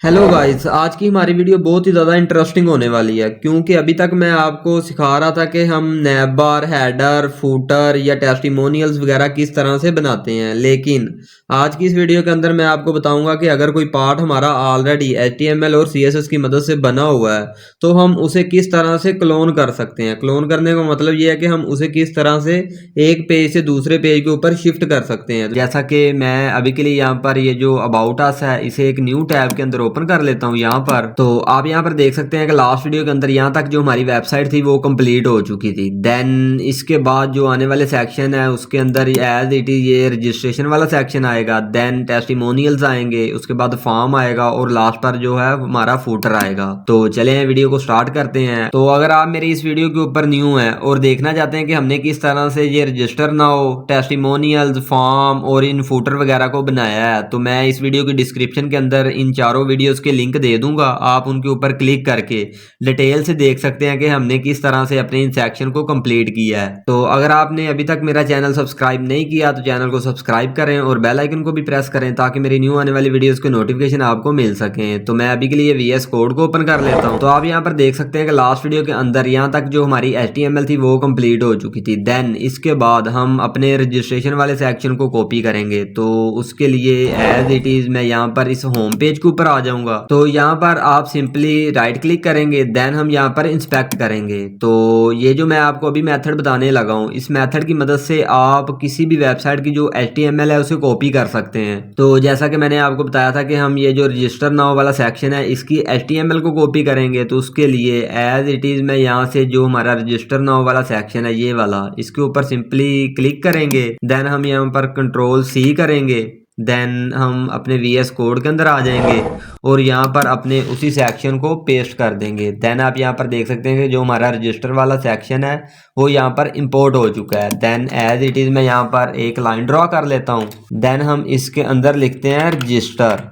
Hello guys, आज की हमारी वीडियो बहुत ही ज़्यादा इंटरेस्टिंग होने वाली है क्योंकि अभी तक मैं आपको सिखा रहा था कि हम नैब बार, हेडर, फूटर या टेस्टिमोनियल्स वगैरह किस तरह से बनाते हैं। लेकिन आज की इस वीडियो के अंदर मैं आपको बताऊंगा कि अगर कोई पार्ट हमारा ऑलरेडी HTML और CSS की मदद से बना हुआ है तो हम उसे किस तरह से क्लोन कर सकते हैं। क्लोन करने का मतलब ये है कि हम उसे किस तरह से एक पेज से दूसरे पेज के ऊपर शिफ्ट कर सकते हैं। जैसा कि मैं अभी के लिए यहाँ पर ये जो अबाउट अस है इसे एक न्यू टैब के अंदर ओपन कर लेता हूँ। यहाँ पर तो आप यहाँ पर देख सकते हैं कि लास्ट वीडियो के अंदर यहाँ तक जो हमारी वेबसाइट थी वो कंप्लीट हो चुकी थी। देन इसके बाद जो आने वाले सेक्शन है उसके अंदर एज इट इज ये रजिस्ट्रेशन वाला सेक्शन आएगा, देन टेस्टिमोनियल्स आएंगे, उसके बाद फॉर्म आएगा और लास्ट पर जो है हमारा फूटर आएगा। तो चले वीडियो को स्टार्ट करते हैं। तो अगर आप मेरी इस वीडियो के ऊपर न्यू हैं और देखना चाहते हैं कि हमने किस तरह से ये रजिस्टर नाउ, टेस्टिमोनियल्स, फॉर्म और इन फूटर वगैरह को बनाया है तो मैं इस वीडियो की डिस्क्रिप्शन के अंदर इन चारों वीडियोस के लिंक दे दूंगा। आप उनके ऊपर क्लिक करके डिटेल से देख सकते हैं कि हमने किस तरह से अपने इन सेक्शन को कंप्लीट किया है। तो अगर आपने अभी तक मेरा चैनल सब्सक्राइब नहीं किया तो चैनल को सब्सक्राइब करें और बेल आइकन को भी प्रेस करें ताकि मेरी न्यू आने वाली वीडियोस के नोटिफिकेशन आपको मिल सकें। तो मैं अभी के लिए VS कोड को ओपन कर लेता हूं। तो आप यहां पर देख सकते हैं कि लास्ट वीडियो के अंदर यहां तक जो हमारी HTML थी वो कंप्लीट हो चुकी थी। देन इसके बाद हम अपने रजिस्ट्रेशन वाले सेक्शन को कॉपी करेंगे। तो उसके लिए एज इट इज मैं यहाँ पर इस होम पेज के ऊपर आ जाऊंगा। तो यहाँ पर आप सिंपली राइट क्लिक करेंगे, देन हम यहाँ पर इंस्पेक्ट करेंगे। तो ये जो मैं आपको अभी मेथड बताने लगा हूँ इस मेथड की मदद से आप किसी भी वेबसाइट की जो HTML है उसे कॉपी कर सकते हैं। तो जैसा कि मैंने आपको बताया था कि हम ये जो रजिस्टर नाउ वाला सेक्शन है इसकी HTML को कॉपी करेंगे। तो उसके लिए एज इट इज मैं यहाँ से जो हमारा रजिस्टर नाउ वाला सेक्शन है ये वाला, इसके ऊपर सिंपली क्लिक करेंगे, देन हम यहाँ पर Ctrl+C करेंगे, देन हम अपने VS कोड के अंदर आ जाएंगे और यहाँ पर अपने उसी सेक्शन को पेस्ट कर देंगे। देन आप यहाँ पर देख सकते हैं कि जो हमारा रजिस्टर वाला सेक्शन है वो यहाँ पर इंपोर्ट हो चुका है। देन एज इट इज मैं यहाँ पर एक लाइन ड्रॉ कर लेता हूँ, देन हम इसके अंदर लिखते हैं रजिस्टर,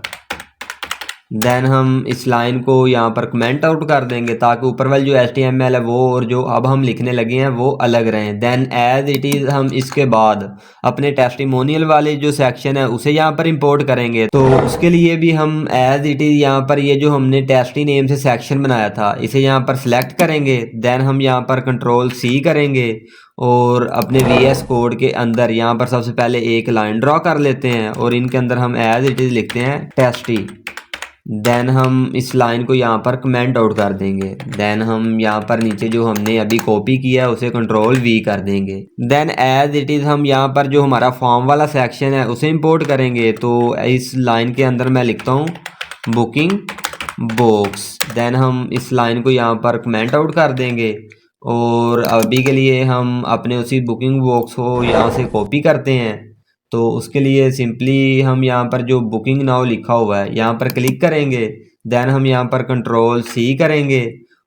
देन हम इस लाइन को यहाँ पर कमेंट आउट कर देंगे ताकि ऊपर वाली जो HTML है वो और जो अब हम लिखने लगे हैं वो अलग रहें। देन एज इट इज़ हम इसके बाद अपने टेस्टिमोनियल वाले जो सेक्शन है उसे यहाँ पर इंपोर्ट करेंगे। तो उसके लिए भी हम एज इट इज़ यहाँ पर ये जो हमने टेस्टी नेम से सेक्शन बनाया था इसे यहाँ पर सिलेक्ट करेंगे, देन हम यहाँ पर Ctrl+C करेंगे और अपने VS कोड के अंदर यहाँ पर सबसे पहले एक लाइन ड्रॉ कर लेते हैं और इनके अंदर हम एज इट इज़ लिखते हैं टेस्टी। देन हम इस लाइन को यहाँ पर कमेंट आउट कर देंगे, देन हम यहाँ पर नीचे जो हमने अभी कॉपी किया है उसे Ctrl+V कर देंगे। देन एज इट इज़ हम यहाँ पर जो हमारा फॉर्म वाला सेक्शन है उसे इंपोर्ट करेंगे। तो इस लाइन के अंदर मैं लिखता हूँ बुकिंग बॉक्स, देन हम इस लाइन को यहाँ पर कमेंट आउट कर देंगे और अभी के लिए हम अपने उसी बुकिंग बॉक्स को यहाँ से कॉपी करते हैं। तो उसके लिए सिंपली हम यहाँ पर जो बुकिंग नाउ लिखा हुआ है यहाँ पर क्लिक करेंगे, देन हम यहाँ पर Ctrl+C करेंगे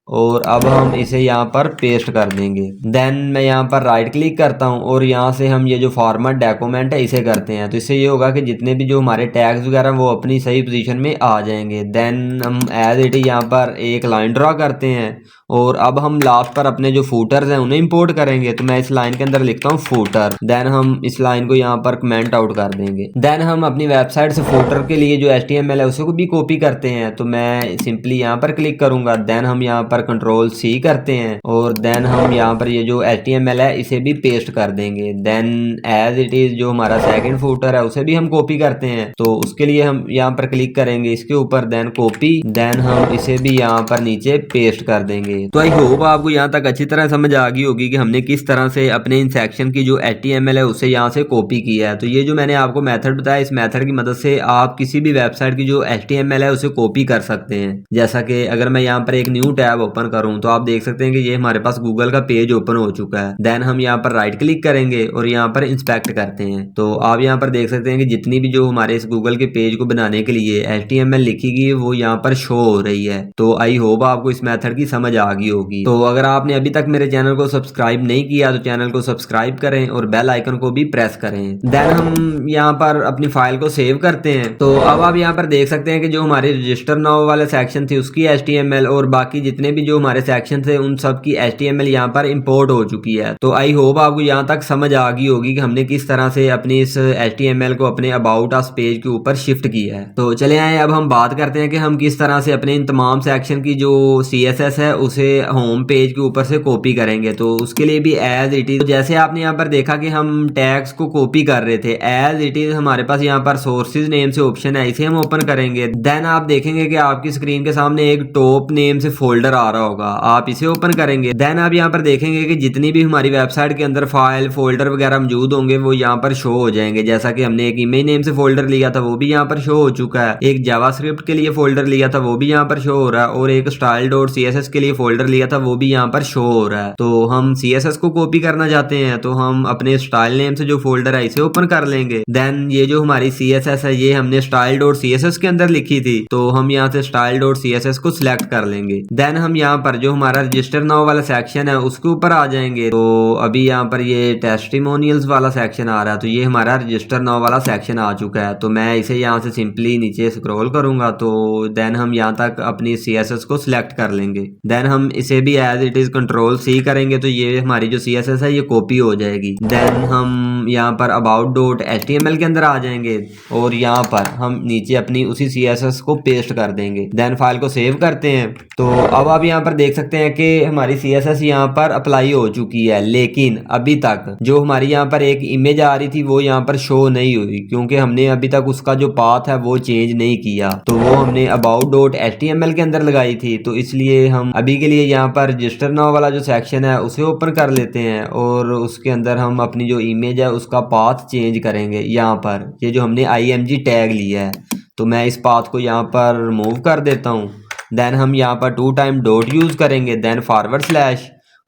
और अब हम इसे यहाँ पर पेस्ट कर देंगे। देन मैं यहाँ पर राइट क्लिक करता हूँ और यहाँ से हम ये जो फॉर्मेट डॉक्यूमेंट है इसे करते हैं। तो इससे ये होगा कि जितने भी जो हमारे टैग्स वगैरह वो अपनी सही पोजीशन में आ जाएंगे। देन हम एज इट इज यहाँ पर एक लाइन ड्रॉ करते हैं और अब हम लास्ट पर अपने जो फूटर्स हैं उन्हें इंपोर्ट करेंगे। तो मैं इस लाइन के अंदर लिखता हूँ फूटर, देन हम इस लाइन को यहाँ पर कमेंट आउट कर देंगे। देन हम अपनी वेबसाइट से फूटर के लिए जो HTML है उसे को भी कॉपी करते हैं। तो मैं सिंपली यहाँ पर क्लिक करूंगा, देन हम यहाँ पर Ctrl+C करते हैं और देन हम यहाँ पर ये जो HTML है इसे भी पेस्ट कर देंगे। देन एज इट इज जो हमारा सेकंड फूटर है उसे भी हम कॉपी करते हैं। तो उसके लिए हम यहाँ पर क्लिक करेंगे इसके ऊपर, देन कॉपी, देन हम इसे भी यहाँ पर नीचे पेस्ट कर देंगे। तो आई होप आपको यहाँ तक अच्छी तरह समझ आ गई होगी कि हमने किस तरह से अपने इन सेक्शन की जो HTML है उसे यहाँ से कॉपी किया है। तो ये जो मैंने आपको मेथड बताया इस मेथड की मदद से आप किसी भी वेबसाइट की जो HTML है उसे कॉपी कर सकते हैं। जैसा कि अगर मैं यहाँ पर एक न्यू टैब ओपन करूँ तो आप देख सकते हैं कि ये हमारे पास गूगल का पेज ओपन हो चुका है। देन हम यहाँ पर राइट क्लिक करेंगे और यहाँ पर इंस्पेक्ट करते हैं। तो आप यहाँ पर देख सकते हैं कि जितनी भी जो हमारे इस गूगल के पेज को बनाने के लिए HTML लिखी गई है वो यहाँ पर शो हो रही है। तो आई होप आपको इस मेथड की समझ आ आ गई होगी। तो अगर आपने अभी तक मेरे चैनल को सब्सक्राइब नहीं किया तो चैनल को सब्सक्राइब करें और बेल आइकन को भी प्रेस करें। देन हम यहाँ पर अपनी फाइल को सेव करते हैं। तो अब आप यहाँ पर देख सकते हैं कि जो हमारी रजिस्टर नाउ वाले सेक्शन थी उसकी HTML और बाकी जितने भी जो हमारे सेक्शन थे उन सब की HTML यहाँ पर इंपोर्ट हो चुकी है। तो आई होप आपको यहाँ तक समझ आ गई होगी कि हमने किस तरह से अपनी इस HTML को अपने अबाउट अस पेज के ऊपर शिफ्ट किया है। तो चले आए अब हम बात करते हैं कि हम किस तरह से अपने इन तमाम सेक्शन की जो CSS है उसे होम पेज के ऊपर से कॉपी करेंगे। तो उसके लिए भी एज इट इज, जैसे आपने यहाँ पर देखा कि हम टैग्स को कॉपी कर रहे थे, एज इट इज हमारे पास यहाँ पर सोर्सेज नेम से ऑप्शन है, इसे हम ओपन करेंगे। देन आप देखेंगे कि आपकी स्क्रीन के सामने एक टॉप नेम से फोल्डर आ रहा होगा, आप इसे ओपन करेंगे। देन आप यहाँ पर देखेंगे कि जितनी भी हमारी वेबसाइट के अंदर फाइल फोल्डर वगैरह मौजूद होंगे वो यहाँ पर शो हो जाएंगे। जैसा कि हमने एक इमेज नेम से फोल्डर लिया था वो भी यहाँ पर शो हो चुका है, एक जावास्क्रिप्ट के लिए फोल्डर लिया था वो भी यहाँ पर शो हो रहा है, और एक style.css के लिए फोल्डर लिया था वो भी यहाँ पर शो हो रहा है। तो हम CSS को कॉपी करना चाहते हैं तो हम अपने स्टाइल नेम से जो फोल्डर है इसे ओपन कर लेंगे। देन ये जो हमारी CSS है ये हमने style.css के अंदर लिखी थी, तो हम यहाँ से style.css को सिलेक्ट कर लेंगे। देन हम यहाँ पर जो हमारा रजिस्टर नाउ वाला सेक्शन है उसके ऊपर आ जाएंगे। तो अभी यहाँ पर ये टेस्टिमोनियल्स वाला सेक्शन आ रहा है, तो ये हमारा रजिस्टर नाउ वाला सेक्शन आ चुका है। तो मैं इसे यहाँ से सिंपली नीचे स्क्रॉल करूंगा तो देन हम यहाँ तक अपनी CSS को सिलेक्ट कर लेंगे। देन हम इसे भी एज इट इज Ctrl+C करेंगे तो ये हमारी जो CSS है ये कॉपी हो जाएगी। देन हम यहाँ पर about.html के अंदर आ जाएंगे और यहाँ पर हम नीचे अपनी उसी CSS को पेस्ट कर देंगे। देन फाइल को सेव करते हैं। तो अब आप यहाँ पर देख सकते हैं कि हमारी CSS यहाँ पर अप्लाई हो चुकी है, लेकिन अभी तक जो हमारी यहाँ पर एक इमेज आ रही थी वो यहाँ पर शो नहीं हुई, क्योंकि हमने अभी तक उसका जो पाथ है वो चेंज नहीं किया। तो वो हमने about.html के अंदर लगाई थी, तो इसलिए हम अभी के लिए यहाँ पर रजिस्टर नाउ वाला जो सेक्शन है उसे ओपन कर लेते हैं और उसके अंदर हम अपनी जो इमेज है उसका पाथ चेंज करेंगे। यहाँ पर ये जो हमने img टैग लिया है तो मैं इस पाथ को यहाँ पर रिमूव कर देता हूँ। देन हम यहाँ पर 2 टाइम डॉट यूज करेंगे, देन /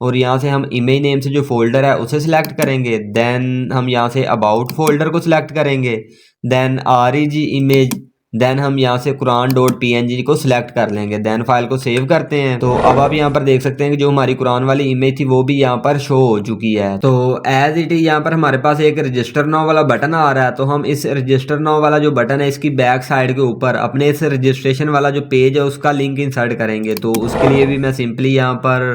और यहाँ से हम इमेज नेम से जो फोल्डर है उसे सिलेक्ट करेंगे। देन हम यहाँ से अबाउट फोल्डर को सिलेक्ट करेंगे, देन reg इमेज, देन हम यहाँ से quran.png को सिलेक्ट कर लेंगे। देन फाइल को सेव करते हैं। तो अब आप यहाँ पर देख सकते हैं कि जो हमारी कुरान वाली इमेज थी वो भी यहाँ पर शो हो चुकी है। तो एज इट इज यहाँ पर हमारे पास एक रजिस्टर नाउ वाला बटन आ रहा है, तो हम इस रजिस्टर नाउ वाला जो बटन है इसकी बैक साइड के ऊपर अपने इस रजिस्ट्रेशन वाला जो पेज है उसका लिंक इंसर्ट करेंगे। तो उसके लिए भी मैं सिंपली यहाँ पर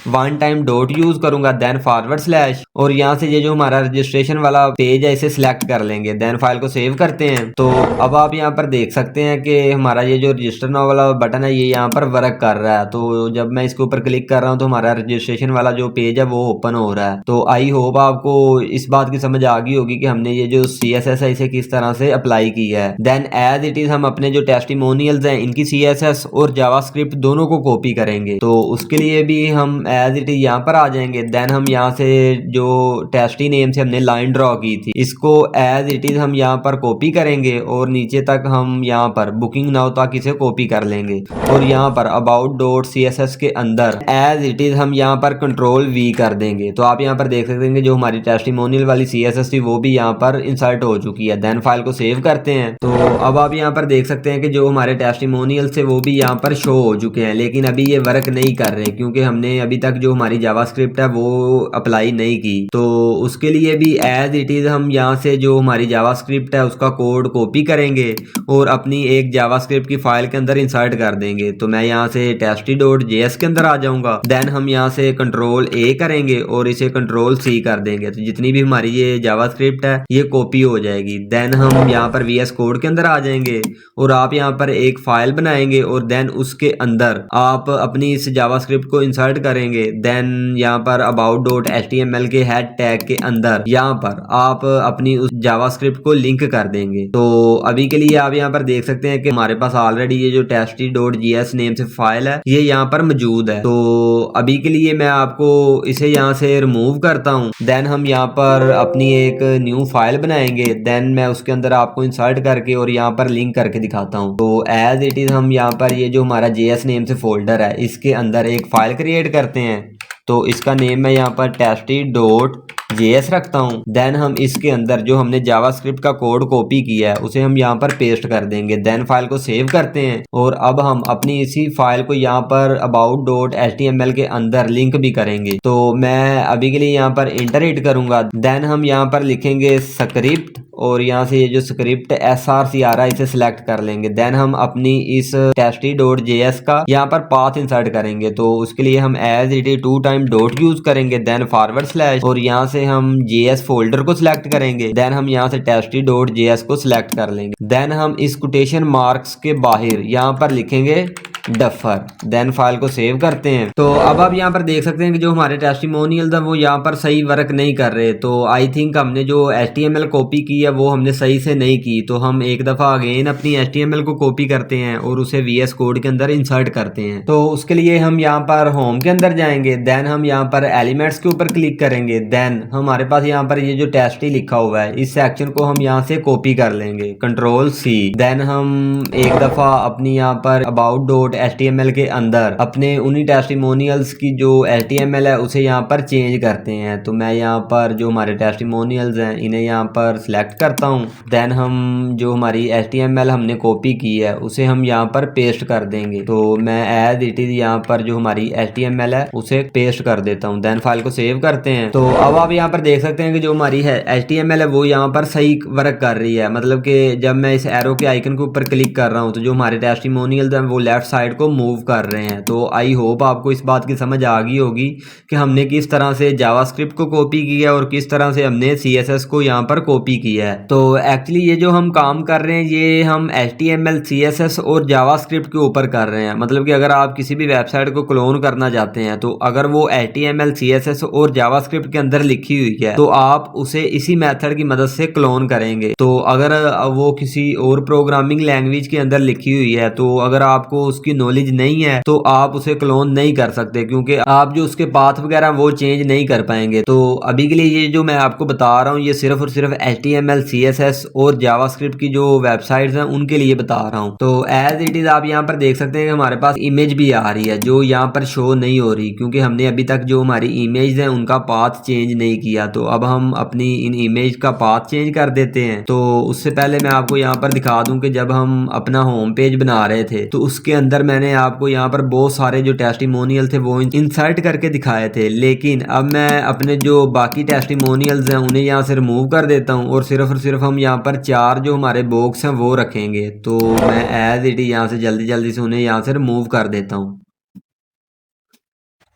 1 टाइम डॉट यूज करूंगा, देन / और यहाँ से ये जो हमारा रजिस्ट्रेशन वाला पेज है इसे सिलेक्ट कर लेंगे। देन फाइल को सेव करते हैं। तो अब आप यहाँ पर देख सकते हैं कि हमारा ये जो रजिस्टर नाउ वाला बटन है ये यहाँ पर वर्क कर रहा है। तो जब मैं इसके ऊपर क्लिक कर रहा हूँ तो हमारा रजिस्ट्रेशन वाला जो पेज है वो ओपन हो रहा है। तो आई होप आपको इस बात की समझ आ गई होगी कि हमने ये जो CSS है इसे किस तरह से अप्लाई किया है। देन एज इट इज हम अपने जो टेस्टिमोनियल्स हैं इनकी CSS और जावास्क्रिप्ट दोनों को कॉपी करेंगे। तो उसके लिए भी हम एज इट इज यहाँ पर आ जाएंगे। देन हम यहाँ से जो टेस्टी नेम से हमने लाइन ड्रॉ की थी इसको एज इट इज हम यहाँ पर कॉपी करेंगे और नीचे तक हम यहाँ पर बुकिंग नाउ तक इसे कॉपी कर लेंगे और यहाँ पर about.css के अंदर एज इट इज हम यहाँ पर Ctrl+V कर देंगे। तो आप यहाँ पर देख सकते हैं कि जो हमारी टेस्टिमोनियल वाली CSS थी वो भी यहाँ पर इंसर्ट हो चुकी है। देन फाइल को सेव करते हैं। तो अब आप यहाँ पर देख सकते हैं कि जो हमारे टेस्टिमोनियल थे वो भी यहाँ पर शो हो चुके हैं, लेकिन अभी ये वर्क नहीं कर रहे क्योंकि हमने अभी तक जो हमारी जावास्क्रिप्ट है वो अप्लाई नहीं की। तो उसके लिए भी एज इट इज हम यहाँ से जो हमारी जावास्क्रिप्ट है उसका कोड कॉपी करेंगे और अपनी एक जावास्क्रिप्ट की फाइल के अंदर इंसर्ट कर देंगे। तो मैं यहाँ से testy.js के अंदर आ जाऊंगा। देन हम यहाँ से Ctrl+A करेंगे और इसे Ctrl+C कर देंगे, तो जितनी भी हमारी ये जावास्क्रिप्ट है ये कॉपी हो जाएगी। देन हम यहाँ पर VS कोड के अंदर आ जाएंगे और आप यहाँ पर एक फाइल बनाएंगे और देन उसके अंदर आप अपनी इस जावास्क्रिप्ट को इंसर्ट करेंगे। देन यहाँ पर about.html के हेड टैग के अंदर यहाँ पर आप अपनी उस जावास्क्रिप्ट को लिंक कर देंगे। तो अभी के लिए आप यहाँ पर देख सकते हैं कि हमारे पास ऑलरेडी ये जो testy.js नेम से फाइल है ये यहाँ पर मौजूद है। तो अभी के लिए मैं आपको इसे यहाँ से रिमूव करता हूँ। देन हम यहाँ पर अपनी एक न्यू फाइल बनाएंगे। देन मैं उसके अंदर आपको इंसर्ट करके और यहाँ पर लिंक करके दिखाता हूँ। तो एज इट इज हम यहाँ पर ये जो हमारा JS नेम से फोल्डर है इसके अंदर एक फाइल क्रिएट करते हैं। तो इसका नेम मैं यहाँ पर testy.js JS रखता हूँ। देन हम इसके अंदर जो हमने जावास्क्रिप्ट का कोड कॉपी किया है उसे हम यहाँ पर पेस्ट कर देंगे। देन फाइल को सेव करते हैं और अब हम अपनी इसी फाइल को यहाँ पर about.html के अंदर लिंक भी करेंगे। तो मैं अभी के लिए यहाँ पर इंटर हिट करूंगा। देन हम यहाँ पर लिखेंगे स्क्रिप्ट और यहाँ से ये जो स्क्रिप्ट src आ रहा है इसे सिलेक्ट कर लेंगे। देन हम अपनी इस testy.js का यहाँ पर पाथ इंसर्ट करेंगे। तो उसके लिए हम as it is 2 time dot use करेंगे। देन / और यहाँ से हम JS फोल्डर को सिलेक्ट करेंगे। देन हम यहाँ से testy.js को सिलेक्ट कर लेंगे। देन हम इस कोटेशन मार्क्स के बाहर यहाँ पर लिखेंगे डफर। देन फाइल को सेव करते हैं। तो अब आप यहाँ पर देख सकते हैं कि जो हमारे टेस्टिमोनियल था वो यहाँ पर सही वर्क नहीं कर रहे। तो आई थिंक हमने जो HTML कॉपी की है वो हमने सही से नहीं की। तो हम एक दफ़ा अगेन अपनी HTML को कॉपी करते हैं और उसे VS कोड के अंदर इंसर्ट करते हैं। तो उसके लिए हम यहाँ पर होम के अंदर जाएंगे। देन हम यहाँ पर एलिमेंट्स के ऊपर क्लिक करेंगे। देन हमारे पास यहाँ पर ये जो टेस्टी लिखा हुआ है इस सेक्शन को हम यहाँ से कॉपी कर लेंगे, Ctrl+C। देन हम एक दफ़ा अपनी यहाँ पर about.html के अंदर अपने उन्हीं टेस्टिमोनियल्स की जो HTML है उसे यहाँ पर चेंज करते हैं। तो मैं यहाँ पर जो हमारे टेस्टिमोनियल्स हैं इन्हें यहाँ पर सिलेक्ट करता हूँ। देन हम जो हमारी HTML हमने कॉपी की है उसे हम यहाँ पर पेस्ट कर देंगे। तो मैं एज इट इज यहाँ पर जो हमारी HTML है उसे पेस्ट कर देता हूँ। देन फाइल को सेव करते हैं। तो अब आप यहाँ पर देख सकते हैं कि जो हमारी HTML है वो यहाँ पर सही वर्क कर रही है। मतलब कि जब मैं इस एरो के आइकन के ऊपर क्लिक कर रहा हूँ तो जो हमारे टेस्टिमोनियल्स हैं वो लेफ्ट साइड को मूव कर रहे हैं। तो आई होप आपको इस बात की समझ आ गई होगी कि हमने किस तरह से जावास्क्रिप्ट को कॉपी किया है और किस तरह से हमने CSS को यहाँ पर कॉपी किया है। तो एक्चुअली ये जो हम काम कर रहे हैं ये हम HTML, CSS और जावास्क्रिप्ट के ऊपर कर रहे हैं। मतलब कि अगर आप किसी भी वेबसाइट को क्लोन करना चाहते हैं तो अगर वो HTML, CSS और जावास्क्रिप्ट के अंदर लिखी हुई है तो आप उसे इसी मेथड की मदद से क्लोन करेंगे। तो अगर वो किसी और प्रोग्रामिंग लैंग्वेज के अंदर लिखी हुई है तो अगर आपको उसकी नॉलेज नहीं है तो आप उसे क्लोन नहीं कर सकते, क्योंकि आप जो उसके पाथ वगैरह वो चेंज नहीं कर पाएंगे। तो अभी के लिए ये जो मैं आपको बता रहा हूँ ये सिर्फ और सिर्फ HTML, CSS और जावास्क्रिप्ट की जो वेबसाइट्स हैं उनके लिए बता रहा हूँ। तो एज इट इज आप यहाँ पर देख सकते हैं कि हमारे पास इमेज भी आ रही है जो यहाँ पर शो नहीं हो रही, क्योंकि हमने अभी तक जो हमारी इमेज है उनका पाथ चेंज नहीं किया। तो अब हम अपनी इन इमेज का पाथ चेंज कर देते हैं। तो उससे पहले मैं आपको यहाँ पर दिखा दूं कि जब हम अपना होम पेज बना रहे थे तो उसके अंदर मैंने आपको यहाँ पर बहुत सारे जो टेस्टिमोनियल थे वो इंसर्ट करके दिखाए थे। लेकिन अब मैं अपने जो बाकी टेस्टिमोनियल्स हैं उन्हें यहाँ से रिमूव कर देता हूँ और सिर्फ हम यहाँ पर 4 जो हमारे बॉक्स हैं वो रखेंगे। तो मैं एज इट यहाँ से जल्दी से उन्हें यहाँ से रिमूव कर देता हूँ।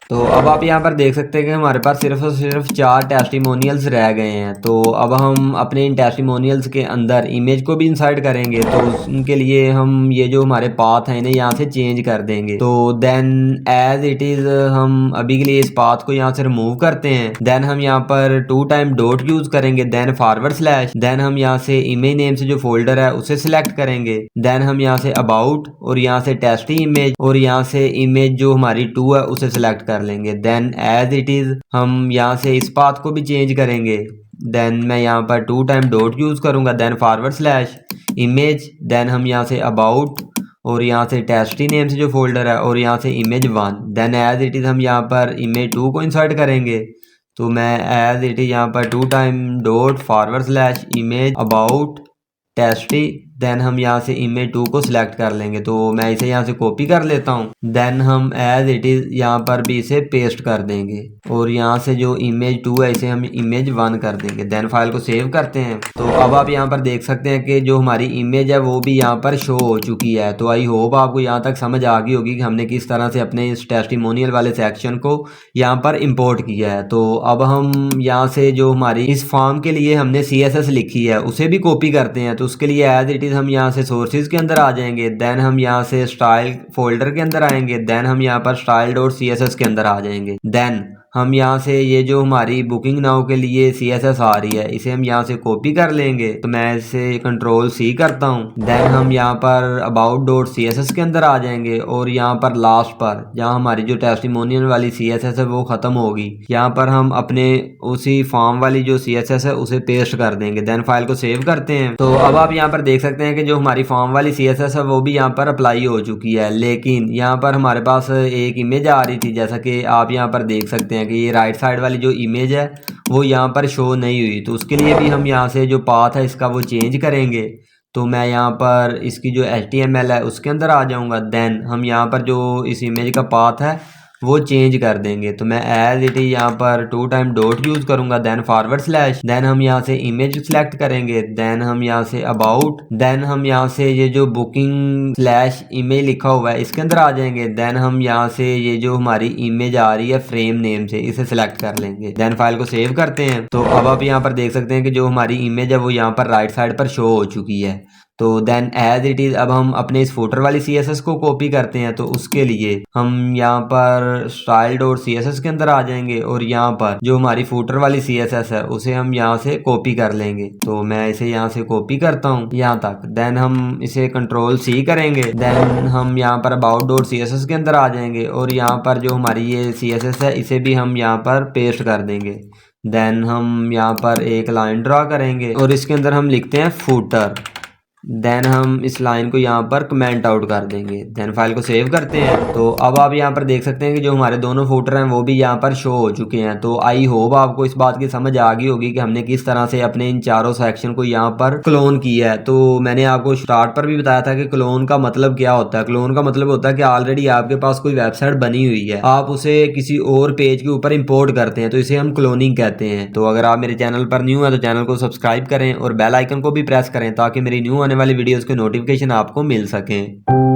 तो अब आप यहाँ पर देख सकते हैं कि हमारे पास सिर्फ और सिर्फ 4 टेस्टिमोनियल्स रह गए हैं। तो अब हम अपने इन टेस्टिमोनियल्स के अंदर इमेज को भी इंसर्ट करेंगे। तो उनके लिए हम ये जो हमारे पाथ हैं इन्हें यहाँ से चेंज कर देंगे। तो देन एज इट इज हम अभी के लिए इस पाथ को यहाँ से रिमूव करते हैं। देन हम यहाँ पर 2 टाइम डॉट यूज करेंगे। देन / देन हम यहाँ से इमेज नेम से जो फोल्डर है उसे सिलेक्ट करेंगे। देन हम यहाँ से अबाउट और यहाँ से टेस्टी इमेज और यहाँ से इमेज जो हमारी 2 है उसे सिलेक्ट कर लेंगे। देन एज इट इज हम यहाँ से इस पाथ को भी चेंज करेंगे। देन मैं यहाँ पर 2 टाइम डॉट यूज करूंगा। Then / image. देन हम यहाँ से अबाउट और यहाँ से टेस्टी नेम से जो फोल्डर है और यहाँ से image 1। Then as it is हम यहाँ पर इमेज 2 को इंसर्ट करेंगे। तो मैं एज इट इज यहाँ पर 2 time dot / image about testy. Then हम यहाँ से इमेज 2 को सिलेक्ट कर लेंगे। तो मैं इसे यहाँ से कॉपी कर लेता हूँ। देन हम एज इट इज यहाँ पर भी इसे पेस्ट कर देंगे और यहाँ से जो इमेज 2 है इसे हम इमेज 1 कर देंगे। देन फाइल को सेव करते हैं। तो अब आप यहाँ पर देख सकते हैं कि जो हमारी इमेज है वो भी यहाँ पर शो हो चुकी है। तो आई होप आपको यहाँ तक समझ आ गई होगी कि हमने किस तरह से अपने इस टेस्टिमोनियल वाले सेक्शन को यहाँ पर इम्पोर्ट किया है। तो अब हम यहाँ से जो हमारी इस फॉर्म के लिए हमने CSS लिखी है उसे भी कॉपी करते हैं। तो उसके लिए एज इट इज हम यहाँ से सोर्सेज के अंदर आ जाएंगे। देन हम यहाँ से स्टाइल फोल्डर के अंदर आएंगे। देन हम यहाँ पर style.css के अंदर आ जाएंगे। देन हम यहाँ से ये जो हमारी बुकिंग नाउ के लिए CSS आ रही है इसे हम यहाँ से कॉपी कर लेंगे। तो मैं इसे Ctrl+C करता हूँ। देन हम यहाँ पर about.css के अंदर आ जाएंगे और यहाँ पर लास्ट पर जहाँ हमारी जो टेस्टिमोनियल वाली CSS है वो ख़त्म होगी, यहाँ पर हम अपने उसी फॉर्म वाली जो CSS है उसे पेस्ट कर देंगे। देन फाइल को सेव करते हैं। तो अब आप यहाँ पर देख सकते हैं कि जो हमारी फॉर्म वाली CSS है वो भी यहाँ पर अप्लाई हो चुकी है। लेकिन यहाँ पर हमारे पास एक इमेज आ रही थी, जैसा कि आप यहाँ पर देख सकते हैं कि ये राइट साइड वाली जो इमेज है वो यहाँ पर शो नहीं हुई। तो उसके लिए भी हम यहाँ से जो पाथ है इसका वो चेंज करेंगे। तो मैं यहाँ पर इसकी जो HTML है उसके अंदर आ जाऊँगा। देन हम यहाँ पर जो इस इमेज का पाथ है वो चेंज कर देंगे। तो मैं एज इट इज यहाँ पर 2 टाइम डॉट यूज करूंगा, देन फॉरवर्ड स्लैश, देन हम यहाँ से इमेज सिलेक्ट करेंगे, देन हम यहाँ से अबाउट, देन हम यहाँ से ये जो बुकिंग स्लैश इमेज लिखा हुआ है इसके अंदर आ जाएंगे। देन हम यहाँ से ये जो हमारी इमेज आ रही है फ्रेम नेम से इसे सिलेक्ट कर लेंगे। देन फाइल को सेव करते हैं। तो अब आप यहाँ पर देख सकते हैं कि जो हमारी इमेज है वो यहाँ पर राइट साइड पर शो हो चुकी है। तो देन एज इट इज़ अब हम अपने इस फुटर वाली CSS को कॉपी करते हैं। तो उसके लिए हम यहाँ पर style.css के अंदर आ जाएंगे और यहाँ पर जो हमारी फुटर वाली CSS है उसे हम यहाँ से कॉपी कर लेंगे। तो मैं इसे यहाँ से कॉपी करता हूँ यहाँ तक। देन हम इसे Ctrl+C करेंगे। देन हम यहाँ पर about.css के अंदर आ जाएंगे और यहाँ पर जो हमारी ये CSS है इसे भी हम यहाँ पर पेस्ट कर देंगे। देन हम यहाँ पर एक लाइन ड्रा करेंगे और इसके अंदर हम लिखते हैं फुटर। देन हम इस लाइन को यहाँ पर कमेंट आउट कर देंगे। देन फाइल को सेव करते हैं। तो अब आप यहाँ पर देख सकते हैं कि जो हमारे दोनों फुटर हैं वो भी यहाँ पर शो हो चुके हैं। तो आई होप आपको इस बात की समझ आ गई होगी कि हमने किस तरह से अपने इन चारों सेक्शन को यहाँ पर क्लोन किया है। तो मैंने आपको स्टार्ट पर भी बताया था कि क्लोन का मतलब क्या होता है। क्लोन का मतलब होता है कि ऑलरेडी आपके पास कोई वेबसाइट बनी हुई है, आप उसे किसी और पेज के ऊपर इंपोर्ट करते हैं, तो इसे हम क्लोनिंग कहते हैं। तो अगर आप मेरे चैनल पर न्यू है तो चैनल को सब्सक्राइब करें और बेल आइकन को भी प्रेस करें ताकि मेरी न्यू आने वाली वीडियोस के नोटिफिकेशन आपको मिल सकें।